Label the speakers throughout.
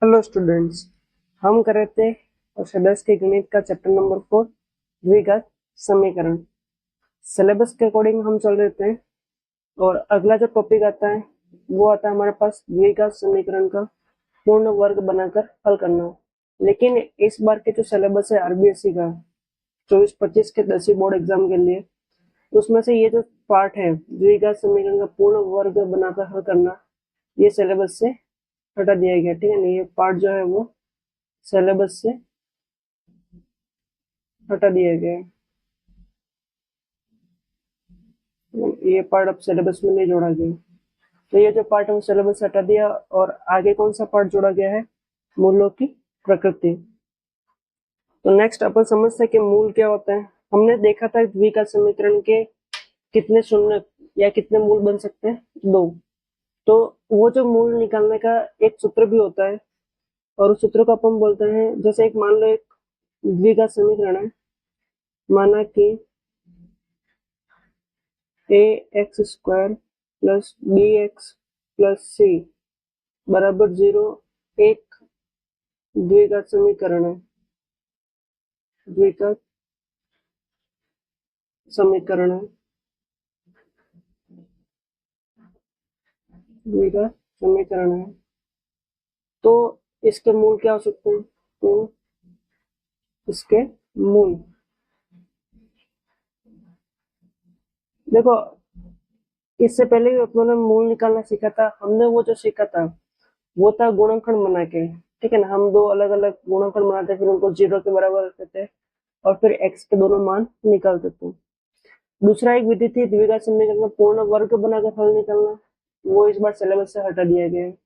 Speaker 1: Hello students, हम कर रहे थे कक्षा 10 के गणित का चैप्टर नंबर 4 द्विघात समीकरण। सिलेबस के अकॉर्डिंग हम चल रहे थे और अगला जो टॉपिक आता है वो आता है हमारे पास द्विघात समीकरण का पूर्ण वर्ग बनाकर हल करना। लेकिन इस बार के जो सिलेबस है आरबीएसई का 24-25 के 10वीं बोर्ड एग्जाम के लिए, तो उसमें से ये जो पार्ट है द्विघात समीकरण का पूर्ण वर्ग बनाकर हल करना, ये सिलेबस से हटा दिया गया। ठीक है ना, ये पार्ट जो है वो सिलेबस से हटा दिया गया है। ये पार्ट अब सिलेबस में नहीं जोड़ा गया, तो ये जो पार्ट है वो सिलेबस से हटा दिया और आगे कौन सा पार्ट जोड़ा गया है, मूलों की प्रकृति। तो नेक्स्ट अपन समझते हैं कि मूल क्या होता है। हमने देखा था द्विघात समीकरण के कितने शून्य या कितने मूल बन सकते हैं, 2। तो वो जो मूल निकालने का एक सूत्र भी होता है और उस सूत्र को अपन बोलते हैं, जैसे एक मान लो एक द्विघात समीकरण है, माना कि ax² plus bx plus c बराबर 0 एक द्विघात समीकरण है। द्विघात समीकरण है, द्विघात समीकरण है। तो इसके मूल क्या हो सकते हैं, तो इसके मूल देखो, इससे पहले भी अपने मूल निकालना सीखा था हमने। वो जो सीखा था वो था गुणनखंड बना के। ठीक है ना, हम दो अलग अलग गुणनखंड बनाते, फिर उनको 0 के बराबर रखते थे और फिर x के दोनों मान निकालते थे। दूसरा एक विधि थी द्विघात समीकरण का पूर्ण वर्ग बनाकर हल निकालना, वो इस बार सिलेबस से हटा दिया गया है।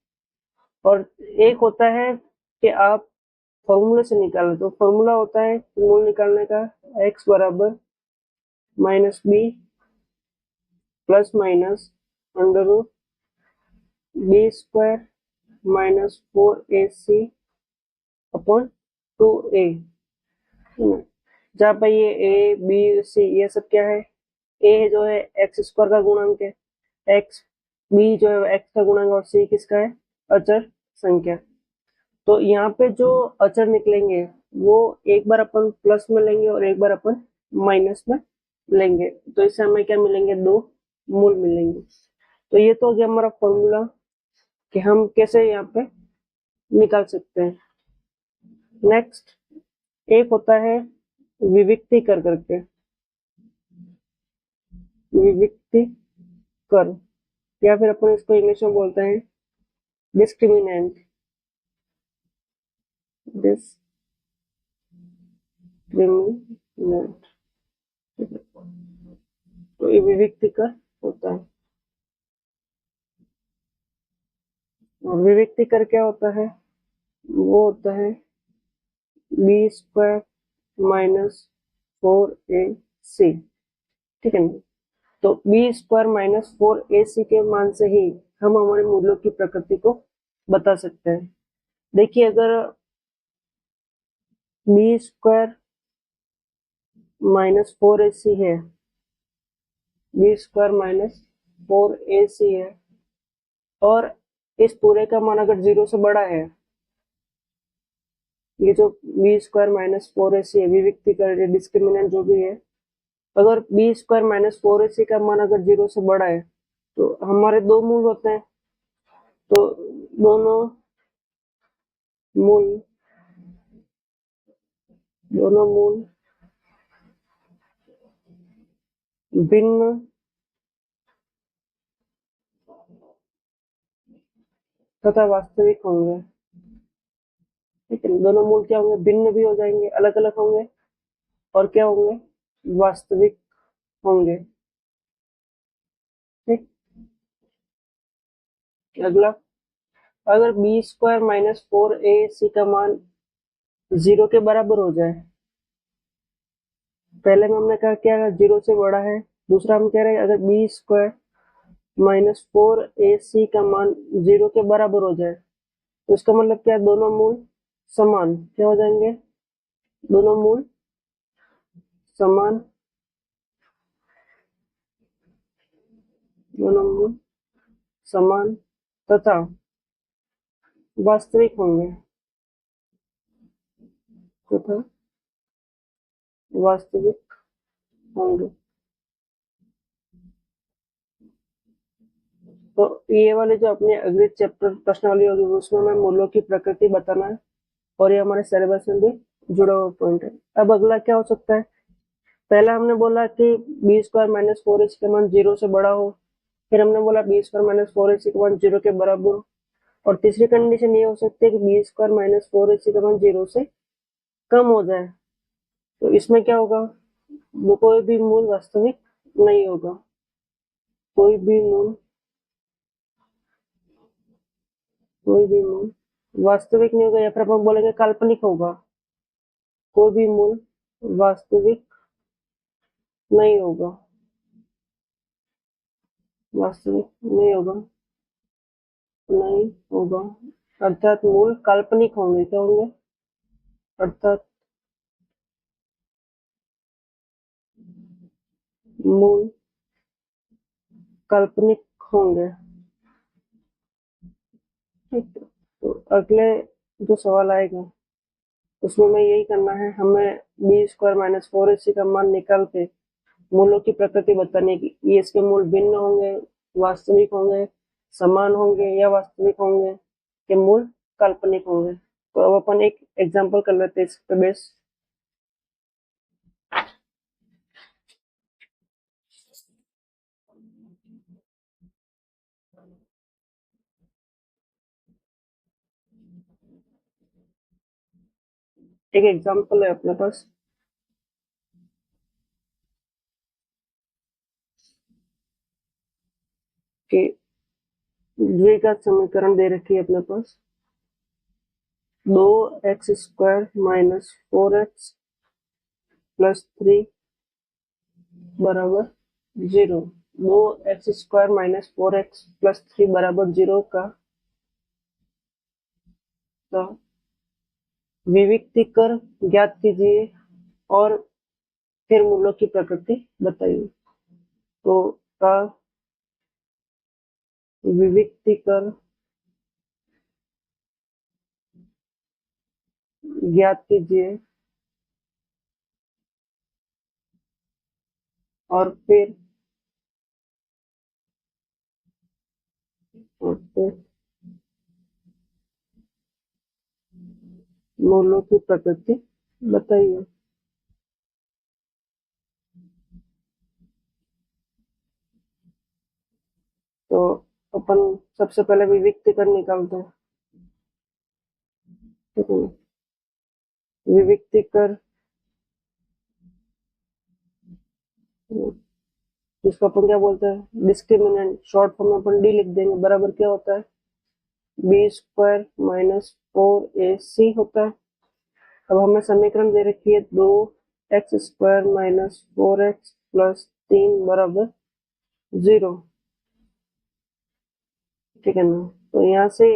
Speaker 1: और एक होता है कि आप फॉर्मूले से निकालें, तो फॉर्मूला होता है मूल निकालने का x बराबर -b plus minus under root b² minus 4ac upon 2a। जहाँ पर ये a b c ये सब क्या है, a जो है x² का गुणांक है, x b जो है x का गुणांक और c किसका है, अचर संख्या। तो यहाँ पे जो अचर निकलेंगे वो एक बार अपन प्लस में लेंगे और एक बार अपन माइनस में लेंगे, तो इससे हमें क्या मिलेंगे, 2 मूल मिलेंगे। तो ये तो हो गया हमारा फॉर्मूला कि हम कैसे यहाँ पे निकाल सकते हैं। नेक्स्ट एक होता है विविक्ति कर करके, विविक्ति कर, या फिर अपन इसको इंग्लिश में बोलते हैं डिस्क्रिमिनेंट। डिस्क्रिमिनेंट, तो ये विविक्ति कर होता है। और विविक्ति कर क्या होता है, वो होता है b² माइनस 4ac। ठीक है ना, तो b² माइनस 4ac के मान से ही हम हमारे मूल्यों की प्रकृति को बता सकते हैं। देखिए, अगर b² माइनस 4ac है, b² माइनस 4ac है और इस पूरे का मान अगर 0 से बड़ा है, ये जो b² माइनस 4ac है, विविक्ति कर डिस्क्रिमिनेंट जो भी है, अगर b² माइनस 4ac का मान अगर 0 से बड़ा है तो हमारे 2 मूल होते हैं। तो दोनों मूल भिन्न तथा वास्तविक होंगे। ठीक है, दोनों मूल क्या होंगे, भिन्न भी हो जाएंगे, अलग अलग होंगे और क्या होंगे, वास्तविक होंगे। ठीक, अगला, अगर b² माइनस 4ac का मान 0 के बराबर हो जाए, पहले में हमने कहा क्या, 0 से बड़ा है। दूसरा हम कह रहे हैं अगर b² माइनस 4ac का मान 0 के बराबर हो जाए, तो इसका मतलब क्या, दोनों मूल समान क्या हो जाएंगे, दोनों मूल समान, दोनों मूल समान तथा वास्तविक होंगे। तथा वास्तविक होंगे। तो ये वाले जो अपने अगले चैप्टर प्रश्नावली होगी उसमें मैं मूल्यों की प्रकृति बताना है और ये हमारे सिलेबस में भी जुड़ा हुआ पॉइंट है। अब अगला क्या हो सकता है, पहला हमने बोला कि B square minus four H का मान 0 से बड़ा हो, फिर हमने बोला B square minus four H का मान 0 के बराबर हो, और तीसरी कंडीशन ये हो सकती है कि B square minus four H का मान 0 से कम हो जाए। तो इसमें क्या होगा, वो कोई भी मूल वास्तविक नहीं होगा, कोई भी मूल वास्तविक नहीं होगा, या फिर अपन बोलेंगे काल्पनिक होगा, कोई भी मूल वास्तविक नहीं होगा, वास्तविक नहीं होगा, अर्थात मूल काल्पनिक होंगे। क्या होंगे, अर्थात मूल काल्पनिक होंगे। ठीक है, तो अगले जो सवाल आएगा उसमें मैं यही करना है, हमें B square minus four H का मान निकाल के मूलों की प्रकृति बताने की, ये इसके मूल भिन्न होंगे, वास्तविक होंगे, समान होंगे, या वास्तविक होंगे के मूल काल्पनिक होंगे। तो अब अपन एक एग्जांपल कर लेते हैं इस पे बेस। एक एग्जांपल है अपने पास कि द्विघात समीकरण दे रखी है अपने पास, 2x² माइनस 4x प्लस 3 बराबर 0। 2x² माइनस 4x प्लस 3 बराबर 0 का विविक्तीकर ज्ञात कीजिए और फिर मूलों की प्रकृति बताइए। तो का विविक्तीकर ज्ञात कीजिए और फिर मूलों की प्रकृति बताइए। तो अपन सबसे पहले विविक्तीकर निकालते हैं। ठीक है, विविक्तीकर जिसको अपन क्या बोलते हैं, डिस्क्रिमिनेंट, शॉर्ट फॉर्म में अपन डी लिख देंगे, बराबर क्या होता है, बी स्क्वायर माइनस 4ac होता है। अब हमें समीकरण दे रखी है 2x² माइनस 4x प्लस 3 बराबर 0। ठीक है ना, तो यहाँ से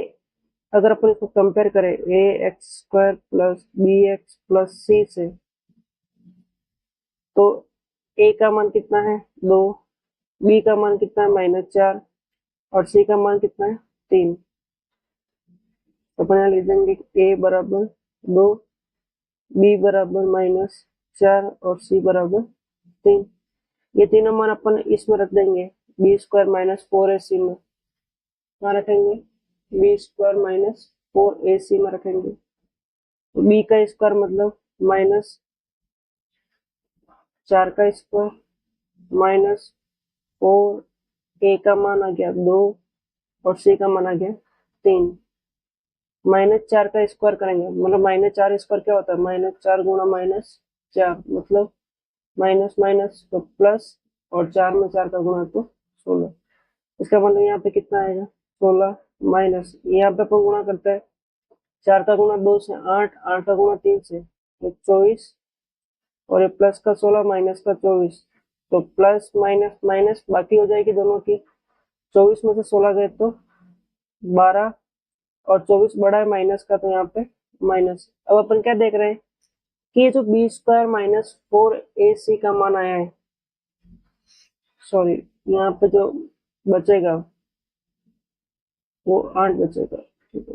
Speaker 1: अगर अपन इसको कंपेयर करें ax² plus bx plus c से, तो a का मान कितना है 2, b का मान कितना है -4 और c का मान कितना है 3। तो अपन यहाँ लिख देंगे a बराबर 2, b बराबर -4 और c बराबर 3। ये तीनों मान अपन इसमें रख देंगे, बी स्क्वायर माइनस 4ac में, कहाँ रखेंगे, बी स्क्वायर माइनस 4ac में रखेंगे। तो बी का स्क्वायर मतलब -4 का स्क्वायर -4, ए का मान आ गया 2 और सी का मान आ गया 3। -4 का स्क्वायर करेंगे मतलब -4 स्क्वायर क्या होता है, -4 गुणा -4 मतलब माइनस माइनस तो प्लस, और 4 में 4 का गुणा तो 16। इसका मतलब यहाँ पे कितना आएगा 16 माइनस, यहाँ पे अपन गुणा करते हैं 4 का गुणा 2 से 8, 8 का गुणा 3 से तो 24, और ये प्लस का 16 माइनस का 24, तो प्लस माइनस माइनस बाकी हो जाएगी दोनों की, 24 में से 16 गए तो 12, और 24 बड़ा है माइनस का, तो यहाँ पे माइनस। अब अपन क्या देख रहे हैं कि ये जो बी स्क्वायर माइनस 4ac का मान आया है, सॉरी यहाँ पे जो बचेगा वो 8 बचेगा। ठीक है,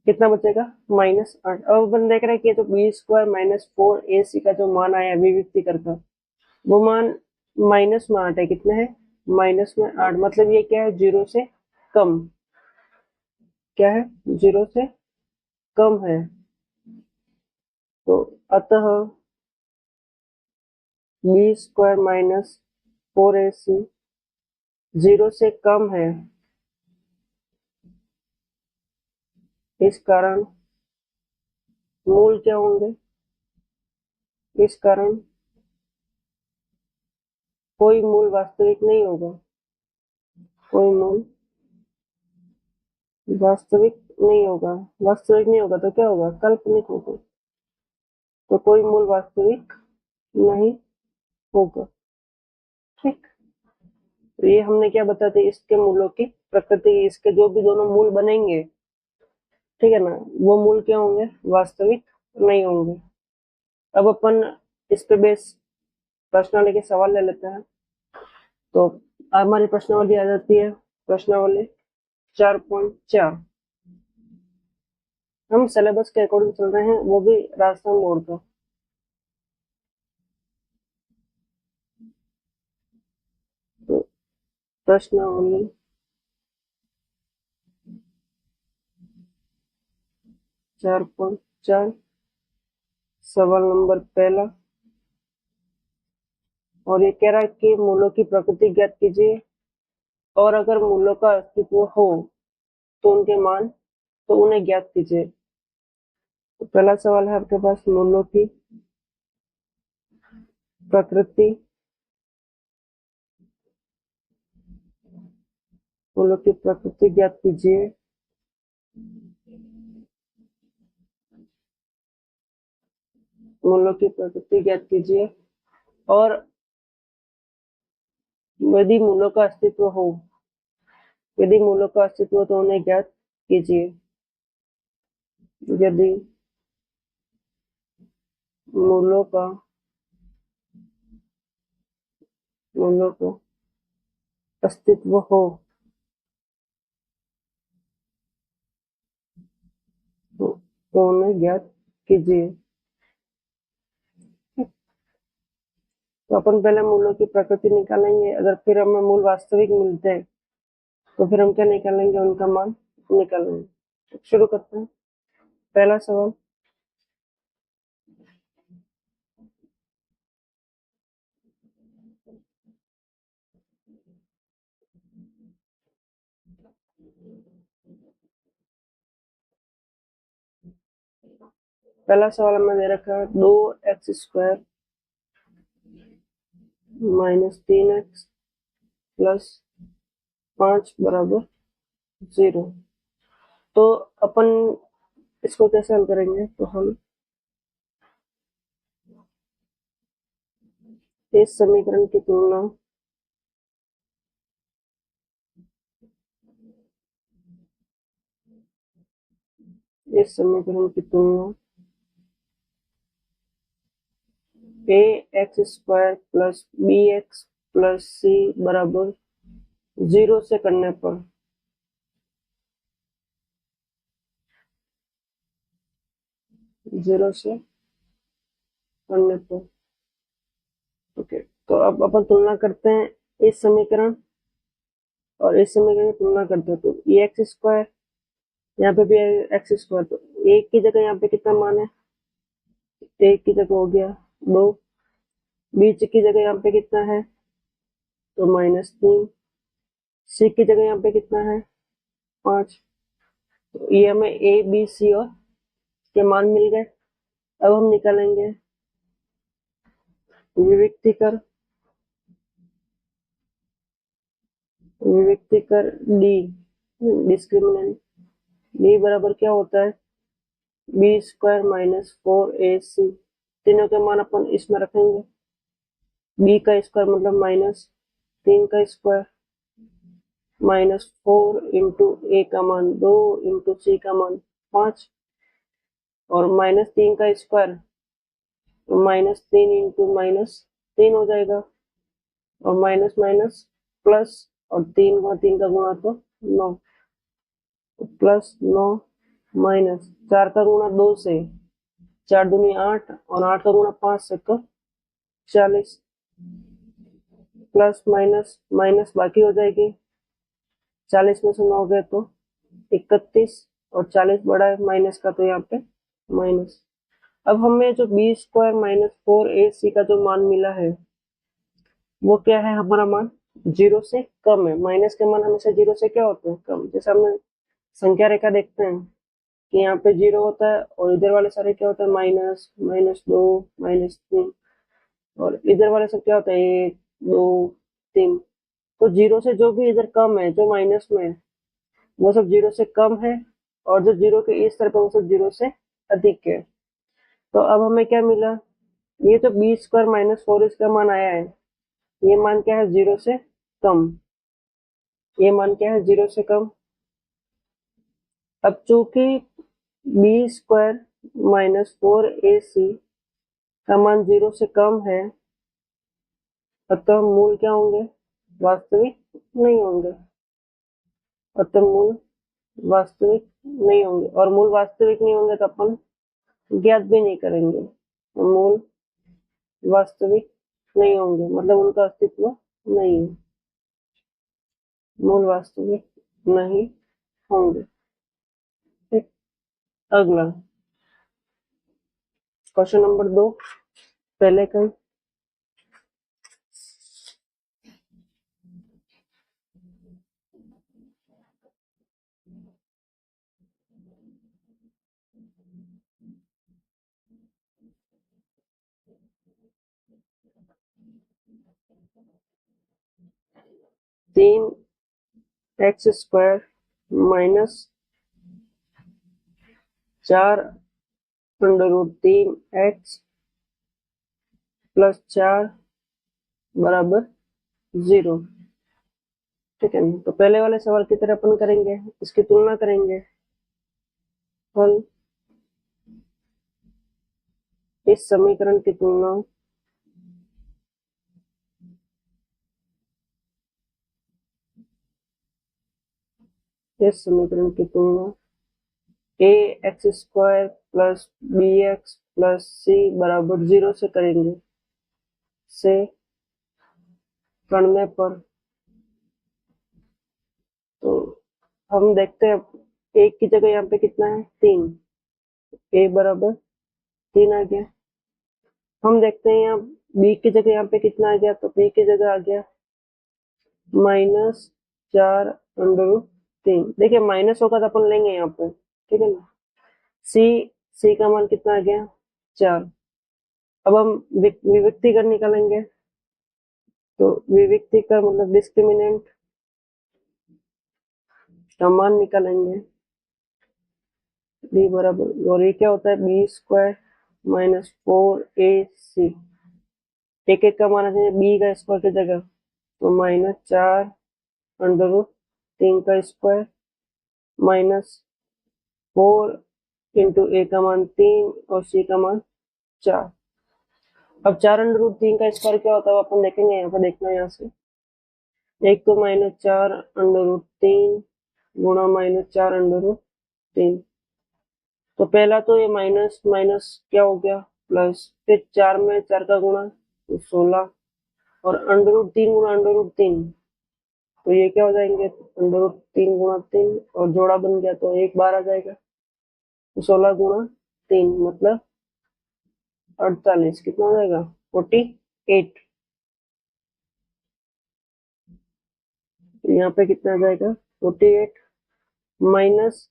Speaker 1: कितना बचेगा -8। अब अपन देख रहे हैं कि तो b² - 4ac का जो मान आया अभिव्यक्ति करके वो मान -8 है। कितना है -8, मतलब ये क्या है 0 से कम, क्या है 0 से कम है। तो अतः b² - 4ac 0 से कम है, इस कारण मूल क्या होंगे, इस कारण कोई मूल वास्तविक नहीं होगा, कोई मूल वास्तविक नहीं होगा। वास्तविक नहीं होगा तो क्या होगा, काल्पनिक होगा। तो कोई मूल वास्तविक नहीं होगा। ठीक, तो ये हमने क्या बताते, इसके मूलों की प्रकृति, इसके जो भी दोनों मूल बनेंगे, ठीक है ना, वो मूल क्या होंगे, वास्तविक नहीं होंगे। अब अपन इस पे बेस प्रश्नावली के सवाल ले लेते हैं। तो हमारी प्रश्नावली आ जाती है, प्रश्नावली 4.4। हम सिलेबस के अकॉर्डिंग चल रहे हैं, वो भी राजस्थान बोर्ड का। तो प्रश्नावली 4.4 सवाल नंबर पहला, और ये कह रहा है कि मूलों की प्रकृति ज्ञात कीजिए, और अगर मूलों का अस्तित्व हो तो उनके मान, तो उन्हें ज्ञात कीजिए। तो पहला सवाल है आपके पास, मूलों की प्रकृति, मूलों की प्रकृति ज्ञात कीजिए। मूलों की प्रकृति ज्ञात कीजिए, और यदि मूलों का अस्तित्व हो, यदि मूलों का अस्तित्व हो तो उन्हें ज्ञात कीजिए। यदि मूलों का अस्तित्व हो तो उन्हें ज्ञात कीजिए। तो अपन पहले मूलों की प्रकृति निकालेंगे, अगर फिर हमें मूल वास्तविक मिलते हैं तो फिर हम क्या निकालेंगे, उनका मान निकालेंगे। शुरू करते हैं, पहला सवाल। पहला सवाल हमें दे रखा है 2x² - 3x + 5 = 0। तो अपन इसको कैसे हल करेंगे, तो हम इस समीकरण की तुलना ax² + bx + c = 0 से करने पर, ओके। तो अब अपन तुलना करते हैं इस समीकरण और इस समीकरण की तुलना करते हैं। तो ax², यहाँ पे भी x², तो एक की जगह यहाँ पे कितना मान है, एक की जगह हो गया 2, बीच की जगह यहाँ पे कितना है, तो -3, सी की जगह यहाँ पे कितना है 5। तो ये हमें ए बी सी और के मान मिल गए। अब हम निकालेंगे विविक्तिकर डी, डिस्क्रिमिनेंट डी बराबर क्या होता है, b² - 4ac। तीनों के मान अपन इसमें रखेंगे, b का स्क्वायर मतलब -3 का स्क्वायर, -4 इंटू a का मान 2 इंटू c का मान 5, और -3 का स्क्वायर तो -3 इंटू -3 हो जाएगा, और माइनस माइनस प्लस, और 3 का गुणा तो 9, तो +9 माइनस 4 का गुणा 2 से, 4 दूनी 8 और 8 का गुणा 5 से 40, प्लस माइनस माइनस बाकी हो जाएगी, 40 में से 9 गए तो 31 और 40 बड़ा है माइनस का, तो यहाँ पे माइनस। अब हमें जो बी स्क्वायर माइनस 4ac का जो मान मिला है वो क्या है, हमारा मान 0 से कम है। माइनस के मान हमेशा 0 से क्या होते हैं, कम। जैसे हमने संख्या रेखा देखते हैं कि यहाँ पे 0 होता है और इधर वाले सारे क्या होता है, माइनस, -2, -3, और इधर वाले सब क्या होता है, 1, 2, 3। तो 0 से जो भी इधर कम है, जो माइनस में है, वो सब 0 से कम है, और जो 0 के इस तरफ है वो सब 0 से अधिक है। तो अब हमें क्या मिला, ये जो बी स्क्वायर माइनस 4 इसका मान आया है, ये मान क्या है, 0 से कम। ये मान क्या है, 0 से कम। अब चूंकि बी स्क्वायर माइनस 4ac का मान 0 से कम है, अतः मूल क्या होंगे, वास्तविक नहीं होंगे। अतः मूल वास्तविक नहीं होंगे, और मूल वास्तविक नहीं होंगे तो अपन ज्ञात भी नहीं करेंगे। मूल वास्तविक नहीं होंगे मतलब उनका अस्तित्व नहीं है, मूल वास्तविक नहीं होंगे। ठीक, अगला क्वेश्चन नंबर 2, पहले का 3x² माइनस 4√3x प्लस 4 बराबर 0। ठीक है, तो पहले वाले सवाल की तरह अपन करेंगे, इसकी तुलना करेंगे। हल इस समीकरण की तुलना इस समीकरण की तुलना ax² plus bx plus c बराबर 0 से करेंगे, से करने पर तो हम देखते हैं एक की जगह यहाँ पे कितना है, 3, a बराबर 3 आ गया। हम देखते हैं यहाँ b की जगह यहाँ पे कितना आ गया, तो b की जगह आ गया -4√3। देखिए माइनस होगा तो अपन लेंगे यहाँ पे, ठीक है ना। c का मान कितना आ गया, 4। अब हम विविक्ति कर निकालेंगे, तो विविक्ति का मतलब डिस्क्रिमिनेंट का मान निकालेंगे, b बराबर, और ये क्या होता है, b² माइनस 4ac। एक एक का मान है b का स्क्वायर की जगह, तो -4√3 का स्क्वायर माइनस 4 इंटू a का मान 3 और c का मान 4। अब 4√3 का स्क्वायर क्या होता है अपन देखेंगे, यहाँ पर देखना है यहाँ से। एक तो -4√3 गुणा -4√3, तो पहला तो ये माइनस माइनस क्या हो गया, प्लस, फिर 4 में 4 का गुणा तो 16, और √3 गुणा √3, तो ये क्या हो जाएंगे, √3 गुणा 3, और जोड़ा बन गया तो एक बार आ जाएगा, तो 16 गुणा 3 मतलब 48, कितना हो जाएगा, 48। यहाँ पे कितना आ जाएगा, 48 माइनस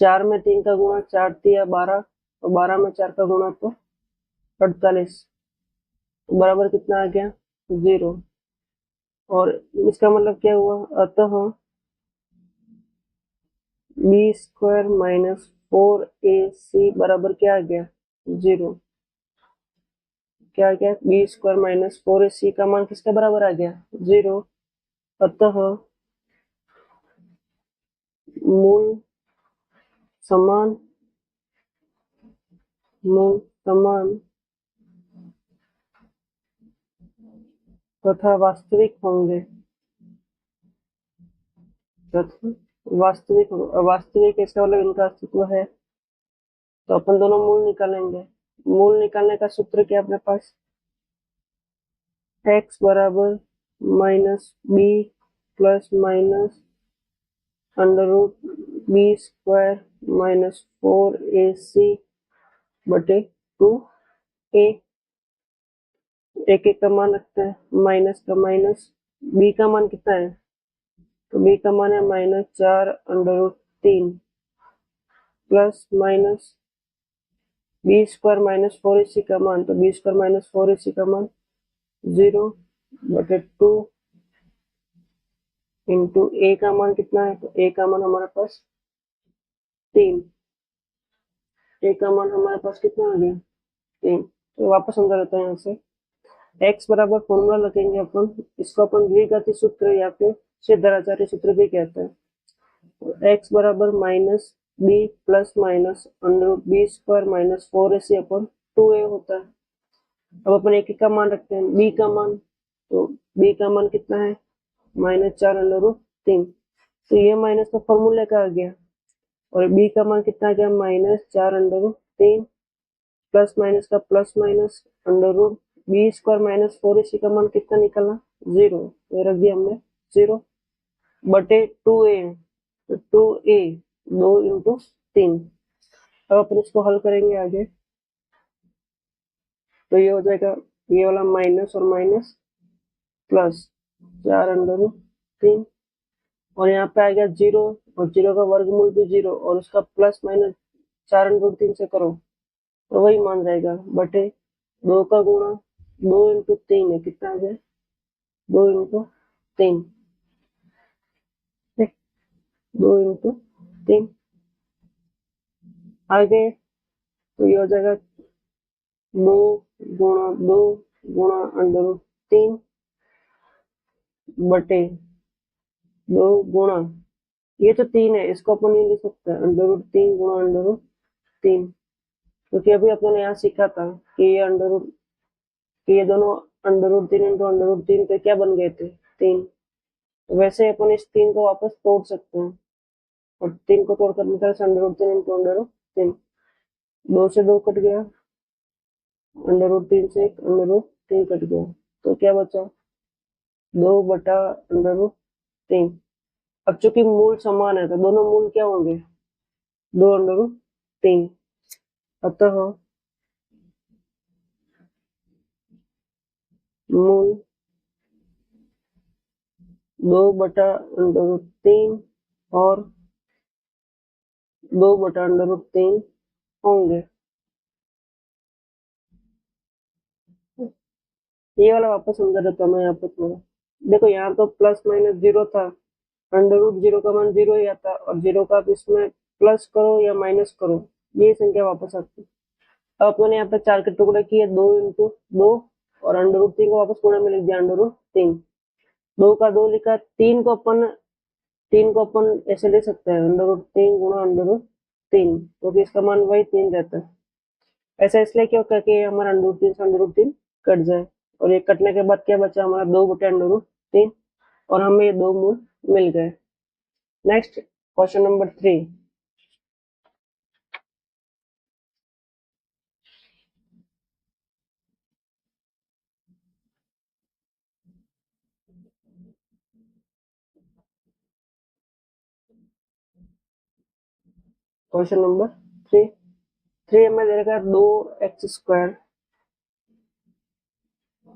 Speaker 1: 4 में 3 का गुणा, 4 3 12, और 12 में 4 का गुणा तो 48, तो बराबर कितना आ गया, 0। और इसका मतलब क्या हुआ, अतः b² माइनस 4ac बराबर क्या आ गया, 0। क्या आ गया, b² माइनस 4ac का मान किसके बराबर आ गया, 0। अतः मूल समान तथा वास्तविक होंगे, तथा वास्तविक वास्तविक इसका मतलब इनका अस्तित्व है। तो अपन दोनों मूल निकालेंगे। मूल निकालने का सूत्र क्या अपने पास, x बराबर minus B plus minus under root B square minus 4ac बटे 2a। एक एक का मान रखते हैं, माइनस का माइनस, बी का मान कितना है, तो बी का मान है minus 4 under root 3 plus minus B square minus 4ac का मान, तो बी स्क्वायर माइनस 4ac का मान 0 बटे 2 इंटू ए का मान कितना है, तो ए का मान हमारे पास 3। ए का मान हमारे पास कितना आ गया, 3। तो वापस समझा लेते हैं यहाँ से। x बराबर फॉर्मूला लगेंगे अपन, इसको अपन द्विघाती सूत्र या फिर सिद्धाचार्य सूत्र भी कहते हैं। तो x बराबर minus B plus minus under root B square minus 4ac अपन 2a होता है। अब अपन एक एक का मान रखते हैं, b का मान, तो b का मान कितना है, माइनस 4 अंडर रूट 3। तो ये माइनस का फॉर्मूला का आ गया, और b का मान कितना आ गया, minus 4 under root 3 plus minus का plus minus under root B square minus 4ac का मान कितना निकला, 0। तो रख दिया हमने 0 बटे 2a, तो 2a 2 इंटू 3। अब अपन इसको हल करेंगे आगे, तो ये हो जाएगा ये वाला माइनस और माइनस प्लस 4 अंडर रूट 3, और यहाँ पे आ गया 0, और 0 का वर्गमूल भी 0, और उसका प्लस माइनस 4 अंडर रूट 3 से करो तो वही मान जाएगा, बटे 2 का गुणा 2 इंटू 3 है, कितना आ गया, 2 इंटू 3, 2 इंटू 3 आगे, तो ये हो जाएगा 2 गुणा 2 गुणा अंडर रूट 3 बटे 2 गुणा, ये तो 3 है, इसको अपन ये लिख सकते हैं अंडर रूट 3 गुणा अंडर रूट 3, क्योंकि अभी अपन ने यहाँ सीखा था कि ये अंडर रूट, कि ये दोनों under root 3 into under root 3 के क्या बन गए थे, 3। वैसे अपन इस 3 को वापस तोड़ सकते हैं, और 3 को तोड़ कर निकल से under root 3 into under root 3, 2 से 2 कट गया, अंडर रूट 3 से अंडर रूट 3 कट गया, तो क्या बचा, 2 बटा अंडर रूट 3। अब चूंकि मूल समान है तो दोनों मूल क्या होंगे, 2 अंडर रूट 3, अतः मूल 2 बटा अंडर रूट 3 और 2 बटा अंडर रूट 3 होंगे। ये वाला वापस समझा देता हूँ मैं यहाँ पे थोड़ा। देखो यहाँ तो प्लस माइनस 0 था, अंडर रूट 0 का मान 0 ही आता, और 0 का आप इसमें प्लस करो या माइनस करो, ये संख्या वापस आती है। अब अपने यहाँ पे 4 के टुकड़े किए, 2 इंटू 2, और अंडर रूट 3 को वापस गुणा में लिख दिया, अंडर रूट 3, 2 का 2 लिखा, 3 को अपन ऐसे ले सकते हैं, अंडर रूट 3 गुणा अंडर रूट 3, क्योंकि इसका मान वही 3 रहता है। ऐसा इसलिए क्यों, करके हमारा अंडर रूट 3 से अंडर रूट 3 कट जाए, और ये कटने के बाद क्या बचा हमारा, 2 बटे अंडर रूट 3, और हमें ये 2 मूल मिल गए। Next question number 3। Question number 3 हमें दे रखा है 2x²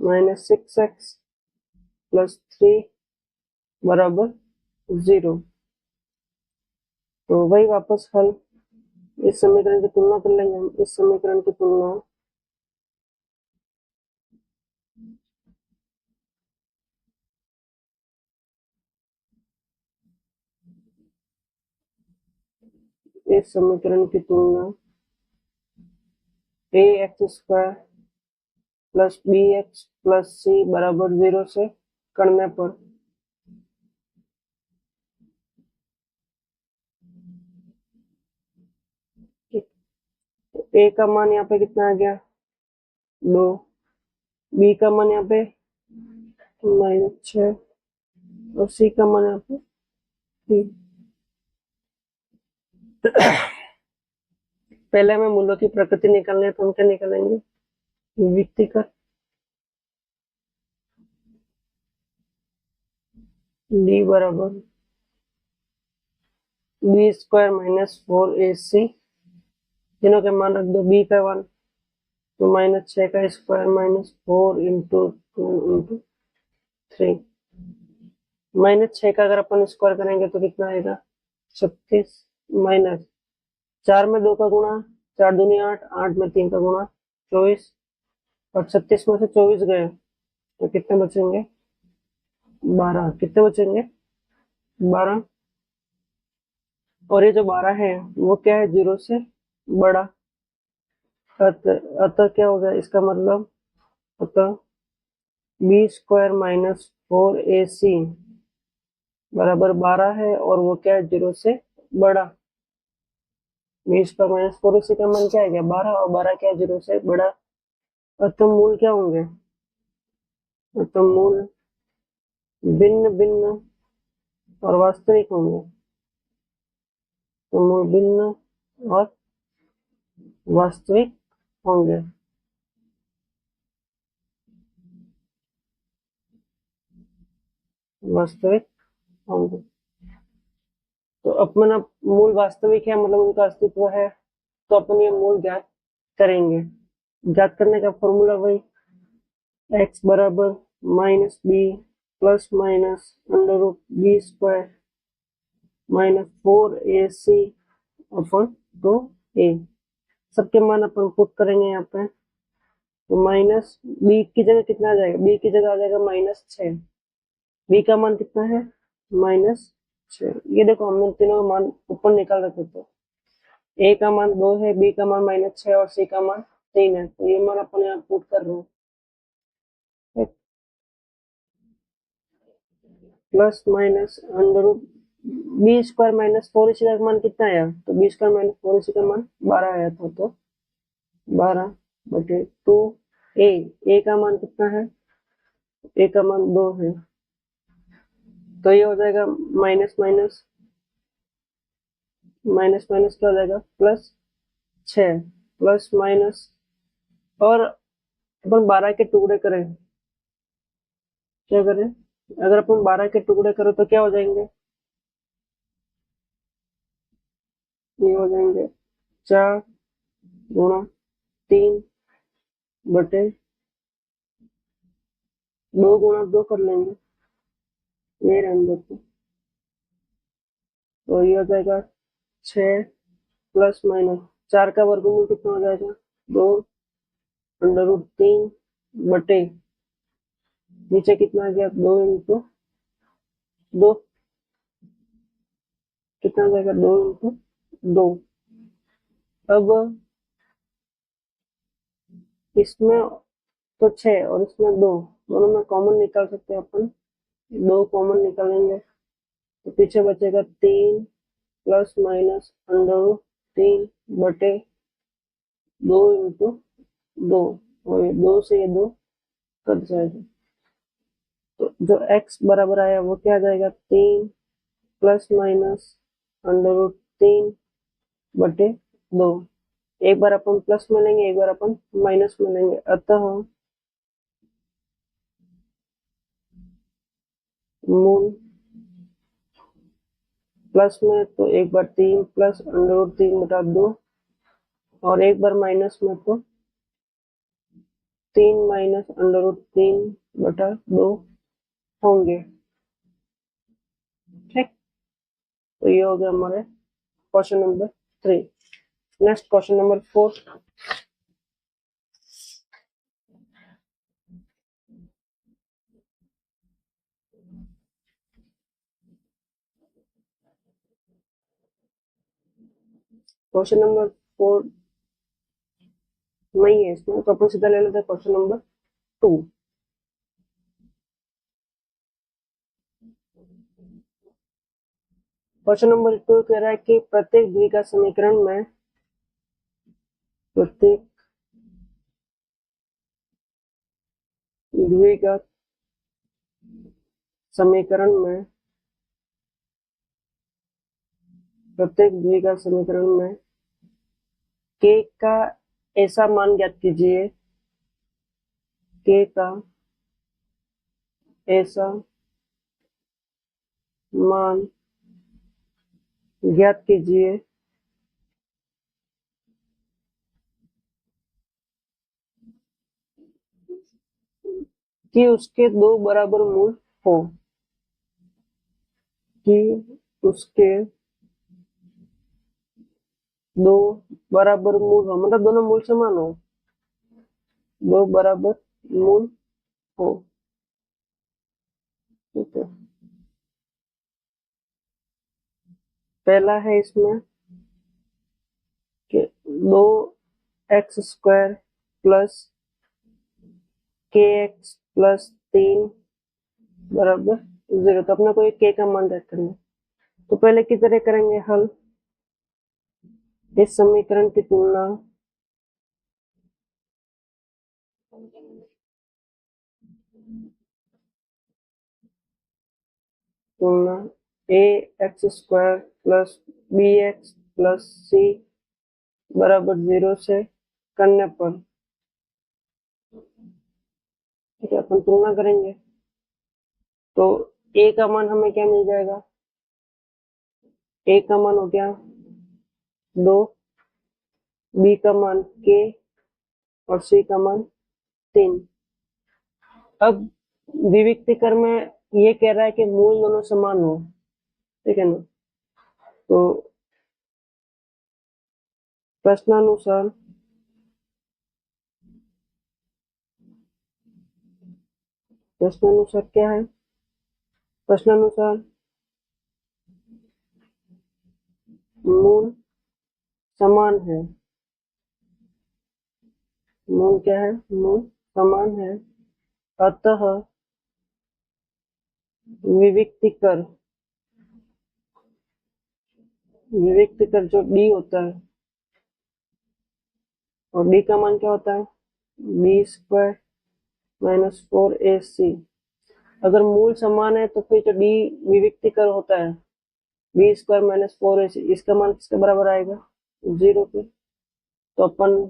Speaker 1: माइनस 6x प्लस 3 बराबर 0। तो वही वापस हल, इस समीकरण की तुलना कर लेंगे हम, इस समीकरण की तुलना इस समीकरण की तुलना ax² plus bx plus c बराबर 0 से करने पर a का मान यहाँ पे कितना आ गया, 2, b का मान यहाँ पे -6, और c का मान यहाँ पे 3। पहले हमें मूलों की प्रकृति निकालनी है, तो हम क्या निकालेंगे, व्यक्तिगत d बराबर बी स्क्वायर माइनस 4ac, तीनों के मान रख दो, b का 1 तो -6 का स्क्वायर माइनस 4 इंटू 2 इंटू 3, -6 का अगर अपन स्क्वायर करेंगे तो कितना आएगा, 36 माइनस 4 में 2 का गुणा, 4 दूनी 8, 8 में 3 का गुणा 24, और 36 में से 24 गए तो कितने बचेंगे, 12, कितने बचेंगे, 12, और ये जो 12 है वो क्या है, 0 से बड़ा, अतः क्या हो गया इसका मतलब, अतः बी स्क्वायर माइनस 4ac बराबर 12 है, और वो क्या है, 0 से बड़ा, बी स्क्वायर माइनस 4ac का मान क्या है, 12, और 12 क्या है, 0 से बड़ा, अतः मूल क्या होंगे, अतः मूल भिन्न भिन्न और वास्तविक होंगे, तो मूल भिन्न और वास्तविक होंगे। वास्तविक होंगे, तो अपना मूल वास्तविक है, मतलब उनका अस्तित्व है, तो अपन ये मूल ज्ञात करेंगे। ज्ञात करने का फॉर्मूला वही, x बराबर minus B plus minus under root B square minus 4ac अपन 2a, सबके मान अपन पुट करेंगे यहाँ पे, तो माइनस बी की जगह कितना आ जाएगा, बी की जगह आ जाएगा -6, बी का मान कितना है, -6, ये देखो हमने तीनों का मान ऊपर निकाल रखे थे, ए का मान 2 है, बी का मान -6 और सी का मान 3 है, तो ये मान अपन यहाँ पुट कर रहे हैं, plus minus under root B square minus 4ac का मान कितना आया, तो बी स्क्वायर माइनस 4ac का मान 12 आया था, तो 12/2a, ए का मान कितना है, ए का मान 2 है, तो ये हो जाएगा माइनस माइनस माइनस माइनस क्या हो जाएगा, +6 प्लस माइनस, और अपन 12 के टुकड़े करें, क्या करें, अगर अपन 12 के टुकड़े करें तो क्या हो जाएंगे, ये हो जाएंगे 4 गुणा 3/2 गुणा 2 कर लेंगे, ये रहने देते, तो ये हो जाएगा 6 प्लस माइनस 4 का वर्गमूल कितना हो जाएगा, 2 अंडर रूट 3 बटे, नीचे कितना आ गया, 2 इंटू 2, कितना हो जाएगा, 2 इंटू 2, अब इसमें तो 6 और इसमें 2, दोनों में कॉमन निकाल सकते हैं अपन, 2 कॉमन निकालेंगे तो पीछे बचेगा 3 प्लस माइनस अंडर रूट 3 बटे 2 इंटू 2, और 2 से ये 2 कट जाएगा, तो जो x बराबर आया वो क्या आ जाएगा, 3 प्लस माइनस अंडर रूट 3 बटे 2, एक बार अपन प्लस में लेंगे, एक बार अपन माइनस में लेंगे, अतः मूल प्लस में तो एक बार 3 प्लस अंडर रूट 3/2, और एक बार माइनस में तो 3 माइनस अंडर रूट 3/2 होंगे, ठीक, तो ये हो गया हमारे question number 3। Next question number 4, question number 4 नहीं है इसमें, तो अपन सीधा ले लेते हैं क्वेश्चन नंबर 2। क्वेश्चन नंबर 2 कह रहा है कि प्रत्येक द्विघात समीकरण में, प्रत्येक द्विघात समीकरण में प्रत्येक द्विघात समीकरण में k का ऐसा मान ज्ञात कीजिए, k का ऐसा मान ज्ञात कीजिए कि उसके दो बराबर मूल हो, कि उसके दो बराबर मूल हो, मतलब दोनों मूल समान हो, दो बराबर मूल हो। ठीक है, पहला है इसमें कि 2x² प्लस kx प्लस 3 बराबर 0। तो अपने को एक k का मान ज्ञात करना है। तो पहले की तरह करेंगे हल। इस समीकरण की तुलना ax² plus bx plus c बराबर 0 से करने पर, ठीक है, अपन तुलना करेंगे तो a का मान हमें क्या मिल जाएगा, a का मान हो गया 2, b का मान k और c का मान 3। अब विविक्तिकर में ये कह रहा है कि मूल दोनों समान हो, ठीक है ना। तो प्रश्नानुसार क्या है, प्रश्नानुसार मूल समान है, मूल क्या है, मूल समान है, अतः विविक्तिकर जो d होता है, और d का मान क्या होता है, b² माइनस 4ac। अगर मूल समान है तो फिर जो d विविक्तिकर होता है b² माइनस 4ac, इसका मान किसके बराबर आएगा, 0 के। तो अपन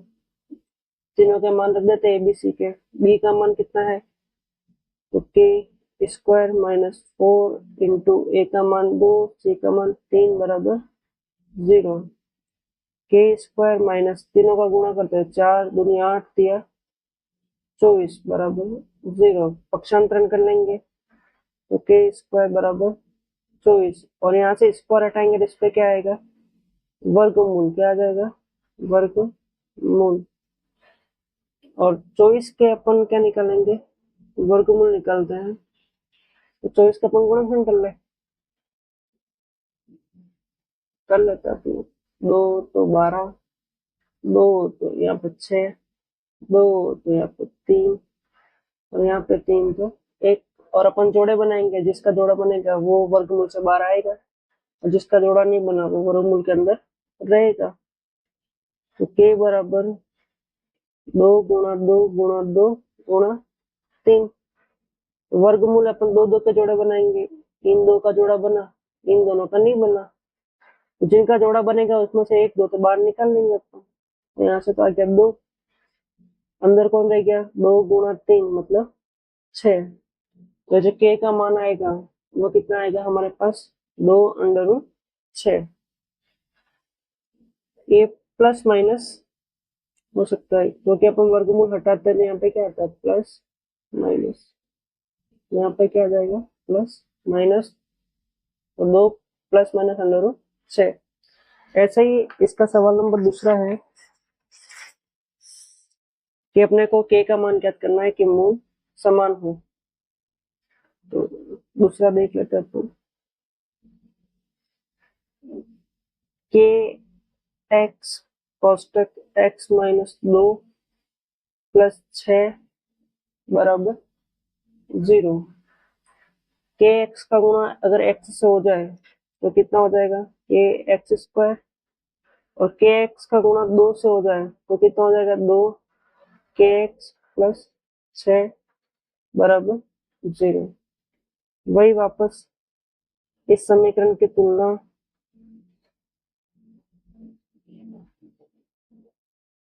Speaker 1: तीनों के मान रख देते हैं abc के। b का मान कितना है, तो k² माइनस 4 इंटू a का मान 2, c का मान 3 बराबर 0। k² माइनस तीनों का गुणा करते हैं, 4 दूनी 8 दिया 24 बराबर 0। पक्षांतरण कर लेंगे तो k² बराबर 24, और यहाँ से स्क्वायर हटाएंगे तो इस पे क्या आएगा, वर्गमूल। क्या आ जाएगा, वर्गमूल। और 24 के अपन क्या निकालेंगे, वर्गमूल निकालते हैं। तो 24 का अपन गुणनखंड कर लेते हैं अपन। 2 तो 12, 2 तो यहाँ पे 6, 2 तो यहाँ पे 3, और यहाँ पे 3 तो 1। और अपन जोड़े बनाएंगे, जिसका जोड़ा बनेगा वो वर्गमूल से बाहर आएगा, और जिसका जोड़ा नहीं बना वो वर्गमूल के अंदर रहेगा। तो k बराबर 2 गुणा 2 गुणा 2 गुणा 3। वर्गमूल अपन 2 2 के जोड़े बनाएंगे, 3 2 का जोड़ा बना, इन दोनों का नहीं बना। तो जिनका जोड़ा बनेगा उसमें से 1 2 तो बाहर निकाल लेंगे अपन। तो यहाँ से तो आ गया 2, अंदर कौन रह गया, 2 गुणा 3 मतलब 6। तो जो k का मान आएगा वो कितना आएगा हमारे पास, 2√6। ये प्लस माइनस हो सकता है क्योंकि अपन वर्गमूल हटाते हैं, यहाँ पे क्या आता है, प्लस माइनस, यहाँ पे क्या आ जाएगा, प्लस माइनस। तो 2 प्लस माइनस √6। ऐसे ही इसका सवाल नंबर दूसरा है कि अपने को k का मान ज्ञात करना है कि मूल समान हो। तो दूसरा देख लेते हैं अपन। k x कोष्टक x minus 2 plus 6 बराबर 0। के एक्स का गुणा अगर एक्स से हो जाए तो कितना हो जाएगा, के x², और के एक्स का गुणा 2 से हो जाए तो कितना हो जाएगा, 2 के एक्स प्लस 6 बराबर 0। वही वापस इस समीकरण की तुलना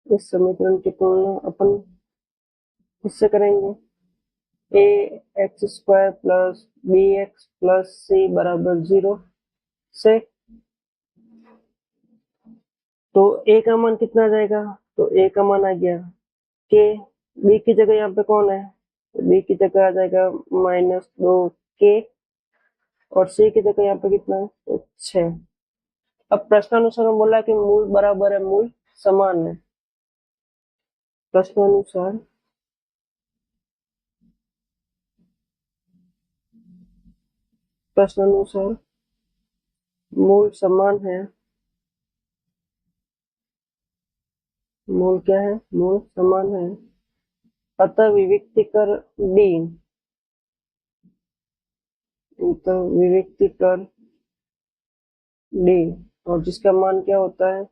Speaker 1: इस समीकरण की तुलना अपन किससे करेंगे? A x square plus b x plus c बराबर 0 से। तो ए का मान कितना आ जाएगा? तो ए का मान आ गया के। बी की जगह यहाँ पे कौन है? तो बी की जगह आ जाएगा -2 के, और सी की जगह यहाँ पे कितना है? तो 6। अब प्रश्नानुसार में बोला कि मूल बराबर है, मूल समान है। प्रश्नानुसार प्रश्नानुसार मूल समान है। मूल क्या है? मूल समान है। अतः विविक्ति कर डी। तो विविक्ति कर डी, और जिसका मान क्या होता है?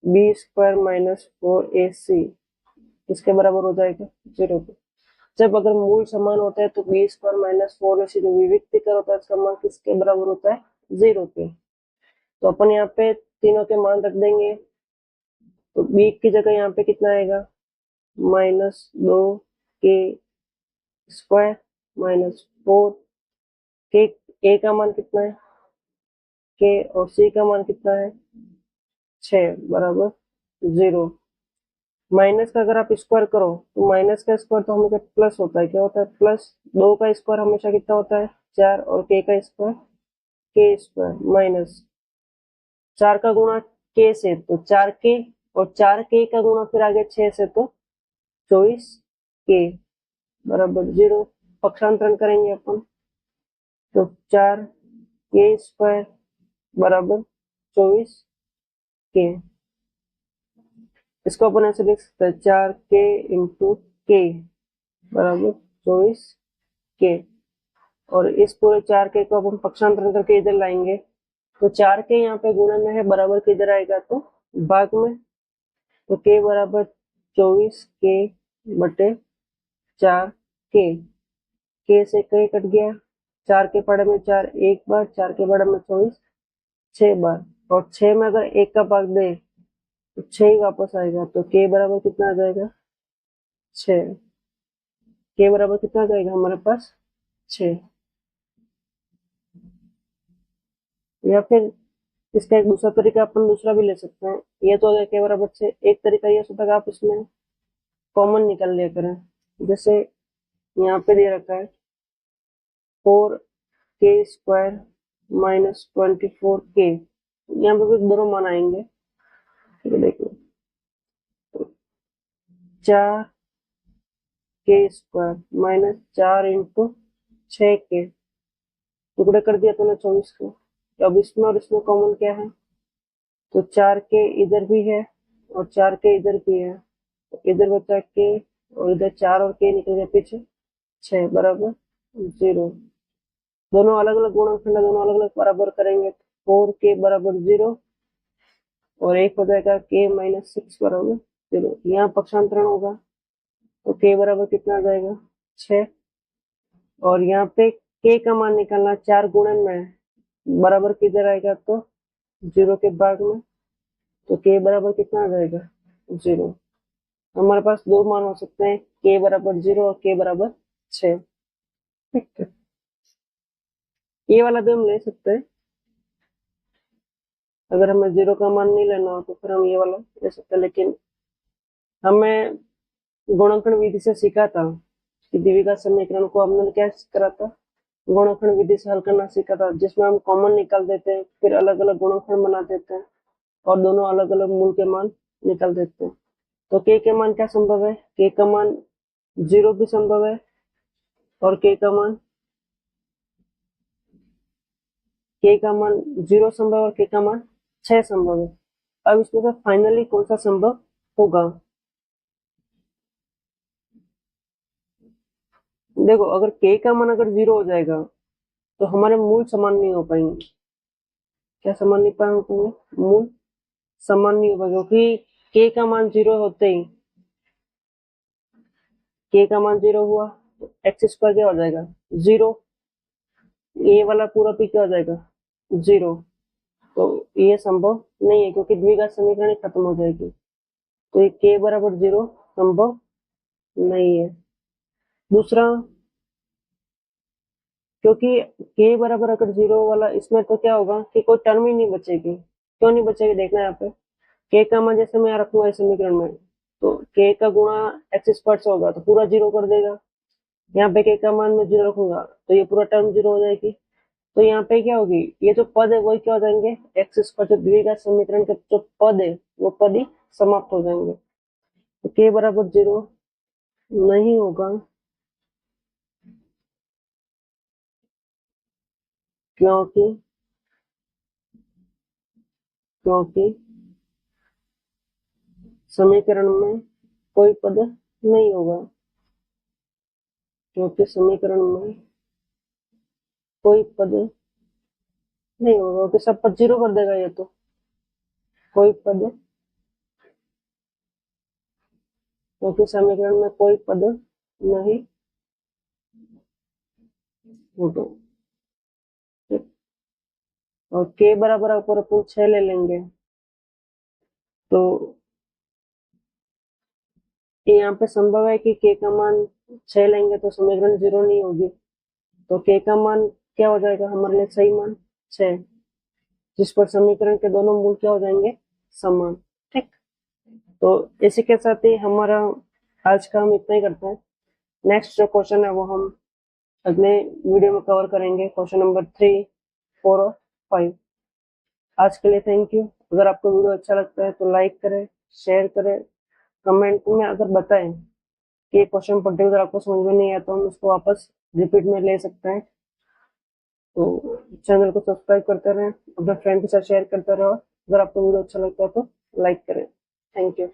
Speaker 1: बी स्क्वायर -4ac किसके बराबर हो जाएगा? 0 के। जब अगर मूल समान होता है तो बी स्क्वायर -4ac जो विविक्ति कर होता है इसका मान किसके बराबर होता है? 0 के। तो अपन यहाँ पे तीनों के मान रख देंगे। तो बी की जगह यहाँ पे कितना आएगा? -2 के स्क्वायर -4 के। ए का मान कितना है? के, और सी का मान कितना है? 6 बराबर 0। माइनस का अगर आप स्क्वायर करो तो माइनस का स्क्वायर तो हमेशा प्लस होता है। क्या होता है? प्लस। 2 का स्क्वायर हमेशा कितना होता है? 4, और के का स्क्वायर के स्क्वायर माइनस 4 का गुणा के से तो 4 के, और 4 के का गुणा फिर आगे 6 से तो 24 के बराबर 0। पक्षांतरण करेंगे अपन तो 4 के स्क्वायर बराबर 24 के। इसको अपन ऐसे लिख सकते हैं 4 के इंटू के बराबर 24 के। और इस पूरे 4 के को अपन पक्षांतरण करके इधर लाएंगे तो 4 के यहाँ पे गुणन में है, बराबर किधर आएगा? तो भाग में। तो के बराबर 24 के/4 के से के कट गया। 4 के पड़े में 4 एक बार, 4 के पड़े में 24 6 बार, और 6 में अगर 1 का भाग दे तो 6 ही वापस आएगा। तो के बराबर कितना आ जाएगा? 6। के बराबर कितना आ जाएगा हमारे पास? 6। या फिर इसका एक दूसरा तरीका अपन दूसरा भी ले सकते हैं। ये तो अगर के बराबर 6, एक तरीका ये होता है आप इसमें कॉमन निकाल लिया करें। जैसे यहाँ पे दे रखा है 4 के स्क्वायर -24 के। यहाँ पे भी दोनों मान आएंगे। ठीक है, देखिए 4 के स्क्वायर -4 इंटू 6 के, टुकड़े कर दिया तूने 24 को। अब इसमें और इसमें कॉमन क्या है? तो 4 के इधर भी है और 4 के इधर भी है। तो इधर बचा के, और इधर 4 और के निकल गया पीछे 6 बराबर 0। दोनों अलग अलग गुणनखंड, दोनों अलग अलग बराबर करेंगे तो 4 के बराबर 0, और एक हो जाएगा के -6 बराबर 0। यहाँ पक्षांतरण होगा तो के बराबर कितना आ जाएगा? 6। और यहाँ पे के का मान निकालना, 4 गुणन में बराबर किधर आएगा? तो 0 के भाग में। तो के बराबर कितना आ जाएगा? 0। हमारे पास दो मान हो सकते हैं, के बराबर 0 और के बराबर 6। ठीक है, ये वाला भी हम ले सकते हैं। अगर हमें 0 का मान नहीं लेना हो तो फिर हम ये वाला ले सकते हैं। लेकिन हमें गुणनखंड विधि से सीखा था कि द्विघात समीकरण को हमने क्या करा था? गुणनखंड विधि से हल करना सीखा था, जिसमें हम कॉमन निकाल देते हैं, फिर अलग अलग गुणनखंड बना देते हैं और दोनों अलग अलग मूल के मान निकाल देते हैं। तो के मान क्या संभव है? के का मान 0 भी संभव है, और के का मान 0 संभव और के का मान 6 संभव है। अब इसमें से फाइनली कौन सा संभव होगा? देखो, अगर के का मान अगर 0 हो जाएगा तो हमारे मूल समान नहीं हो पाएंगे। क्या समान नहीं पाएंगे? मूल समान नहीं हो पाएगा, क्योंकि के का मान 0 होते ही के का मान 0 हुआ तो एक्स स्क्वायर क्या हो जाएगा? 0। ये वाला पूरा पी क्या हो जाएगा? 0। तो ये संभव नहीं है क्योंकि द्विघात समीकरण खत्म हो जाएगी। तो ये k बराबर 0 संभव नहीं है। दूसरा, क्योंकि k बराबर अगर 0 वाला इसमें तो क्या होगा कि कोई टर्म ही नहीं बचेगी। क्यों नहीं बचेगी देखना यहाँ पे। k का मान जैसे मैं रखूंगा इस समीकरण में, तो k का गुणा एक्स स्क्वायर से होगा तो पूरा 0 कर देगा। यहाँ पे k का मान मैं 0 रखूंगा तो ये पूरा टर्म 0 हो जाएगी। तो यहाँ पे क्या होगी, ये जो पद है वही क्या हो जाएंगे, एक्स स्क्वायर जो द्विघात समीकरण के जो पद है वो पद ही समाप्त हो जाएंगे। तो k बराबर 0 नहीं होगा क्योंकि क्योंकि समीकरण में कोई पद नहीं होगा। क्योंकि समीकरण में कोई पद नहीं होगा क्योंकि सब पद 0 कर देगा ये तो। कोई पद, क्योंकि समीकरण में कोई पद नहीं होगा। ठीक। और k बराबर ऊपर अपन 6 ले लेंगे तो यहाँ पे संभव है कि k का मान 6 लेंगे तो समीकरण 0 नहीं होगी। तो k का मान क्या हो जाएगा हमारे लिए सही मान 6, जिस पर समीकरण के दोनों मूल क्या हो जाएंगे, समान। ठीक। तो इसी के साथ ही हमारा आज का हम इतना ही करते हैं। नेक्स्ट जो क्वेश्चन है वो हम अगले वीडियो में कवर करेंगे, क्वेश्चन नंबर 3, 4 और 5। आज के लिए थैंक यू। अगर आपको वीडियो अच्छा लगता है तो लाइक करें, शेयर करें, कमेंट में अगर बताएं कि क्वेश्चन पर्टिकुलर आपको समझ में नहीं आया तो हम उसको वापस रिपीट में ले सकते हैं। तो चैनल को सब्सक्राइब करते रहें, अपने फ्रेंड के साथ शेयर करते रहो। अगर आपको वीडियो अच्छा लगता है तो लाइक करें। Thank you.